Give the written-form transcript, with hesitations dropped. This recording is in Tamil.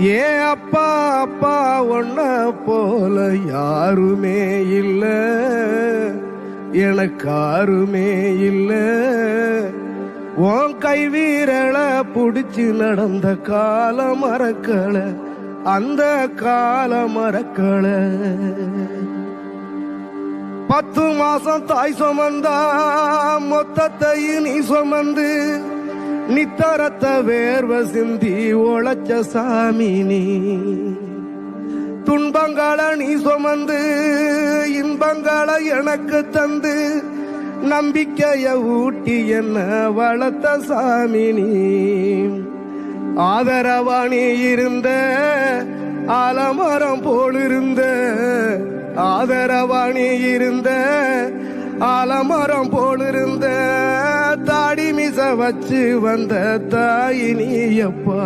ஏ அப்பா அப்பா ஒன்ன போல யாருமே இல்ல, எனக்காருமே இல்ல. உன் கை வீரல புடிச்சு நடந்த கால மறக்கல, அந்த கால மறக்கல. 10 மாசம் தாய் சுமந்தா மொத்தத்தையும் நீ சுமந்து நித்தரத்த வேர்வ சிந்தி ஒளச்ச சாமி நீ. துன்பங்களை நீ சுமந்து இன்பங்களை எனக்கு தந்து நம்பிக்கைய ஊட்டி என்ன வளர்த்த சாமி நீ. ஆதரவா நீ இருந்த ஆலமரம் போலிருந்த, ஆதரவா நீ இருந்த ஆலமரம் போலிருந்த, தாடி மிச வச்சு வந்த தாயினி அப்பா.